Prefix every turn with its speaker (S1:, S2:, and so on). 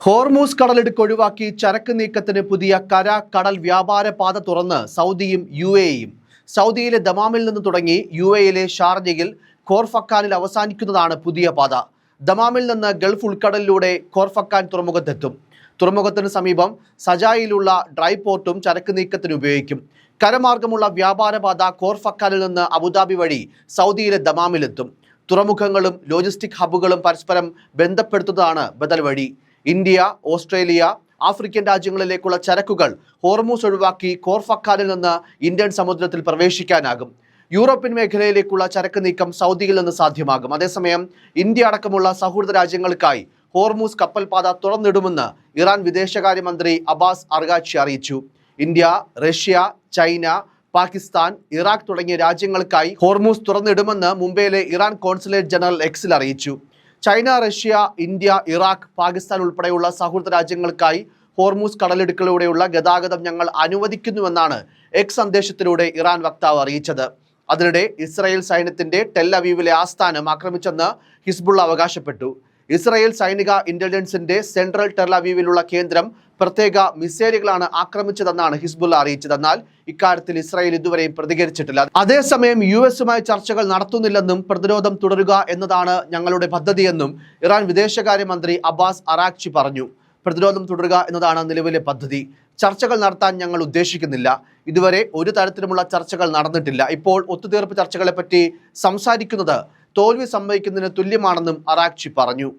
S1: Hormuz കടലിടുക്ക് ഒഴിവാക്കി ചരക്ക് നീക്കത്തിന് പുതിയ കടൽ വ്യാപാര പാത തുറന്ന് സൗദിയും യുഎഇയും. സൗദിയിലെ ദമാമിൽ നിന്ന് തുടങ്ങി യുഎഇയിലെ ഷാർജയിൽ ഖോർഫക്കാനിൽ അവസാനിക്കുന്നതാണ് പുതിയ പാത. ദമാമിൽ നിന്ന് ഗൾഫ് ഉൾക്കടലിലൂടെ ഖോർഫക്കാൻ തുറമുഖത്തെത്തും. തുറമുഖത്തിന് സമീപം സജായിലുള്ള ഡ്രൈ പോർട്ടും ചരക്ക് നീക്കത്തിന് ഉപയോഗിക്കും. കരമാർഗമുള്ള വ്യാപാരപാത ഖോർഫക്കാനിൽ നിന്ന് അബുദാബി വഴി സൗദിയിലെ ദമാമിലെത്തും. തുറമുഖങ്ങളും ലോജിസ്റ്റിക് ഹബ്ബുകളും പരസ്പരം ബന്ധപ്പെടുത്തുന്നതാണ് ബദൽ വഴി. ഇന്ത്യ, ഓസ്ട്രേലിയ, ആഫ്രിക്കൻ രാജ്യങ്ങളിലേക്കുള്ള ചരക്കുകൾ ഹോർമൂസ് ഒഴിവാക്കി ഖോർഫക്കാനിൽ നിന്ന് ഇന്ത്യൻ സമുദ്രത്തിൽ പ്രവേശിക്കാനാകും. യൂറോപ്യൻ മേഖലയിലേക്കുള്ള ചരക്ക് നീക്കം സൗദിയിൽ നിന്ന് സാധ്യമാകും. അതേസമയം ഇന്ത്യ അടക്കമുള്ള സൗഹൃദ രാജ്യങ്ങൾക്കായി ഹോർമൂസ് കപ്പൽപാത തുറന്നിടുമെന്ന് ഇറാൻ വിദേശകാര്യമന്ത്രി അബ്ബാസ് അർഗാച്ചി അറിയിച്ചു. India, Russia, China, Pakistan, Iraq തുടങ്ങിയ രാജ്യങ്ങൾക്കായി ഹോർമൂസ് തുറന്നിടുമെന്ന് മുംബൈയിലെ ഇറാൻ കോൺസുലേറ്റ് ജനറൽ എക്സിൽ അറിയിച്ചു. China, Russia, India, Iraq, Pakistan ഉൾപ്പെടെയുള്ള സൗഹൃദ രാജ്യങ്ങൾക്കായി ഹോർമൂസ് കടലിടുക്കിലൂടെയുള്ള ഗതാഗതം ഞങ്ങൾ അനുവദിക്കുന്നുവെന്നാണ് എക്സ് സന്ദേശത്തിലൂടെ ഇറാൻ വക്താവ് അറിയിച്ചത്. അതിനിടെ ഇസ്രായേൽ സൈന്യത്തിന്റെ ടെൽ അവീവിലെ ആസ്ഥാനം ആക്രമിച്ചെന്ന് ഹിസ്ബുള്ള അവകാശപ്പെട്ടു. ഇസ്രായേൽ സൈനിക ഇന്റലിജൻസിന്റെ സെൻട്രൽ ടെൽ അവീവിലുള്ള കേന്ദ്രം പ്രത്യേക മിസൈലുകളാണ് ആക്രമിച്ചതെന്നാണ് ഹിസ്ബുള്ള അറിയിച്ചത്. എന്നാൽ ഇക്കാര്യത്തിൽ ഇസ്രായേൽ ഇതുവരെയും പ്രതികരിച്ചിട്ടില്ല. അതേസമയം യുഎസുമായി ചർച്ചകൾ നടത്തുന്നില്ലെന്നും പ്രതിരോധം തുടരുക എന്നതാണ് ഞങ്ങളുടെ പദ്ധതിയെന്നും ഇറാൻ വിദേശകാര്യമന്ത്രി അബ്ബാസ് അറാഗ്ചി പറഞ്ഞു. പ്രതിരോധം തുടരുക എന്നതാണ് നിലവിലെ പദ്ധതി. ചർച്ചകൾ നടത്താൻ ഞങ്ങൾ ഉദ്ദേശിക്കുന്നില്ല. ഇതുവരെ ഒരു തരത്തിലുമുള്ള ചർച്ചകൾ നടന്നിട്ടില്ല. ഇപ്പോൾ ഒത്തുതീർപ്പ് ചർച്ചകളെപ്പറ്റി സംസാരിക്കുന്നത് തോൽവി സംഭവിക്കുന്നതിന് തുല്യമാണെന്നും അറാഗ്ചി പറഞ്ഞു.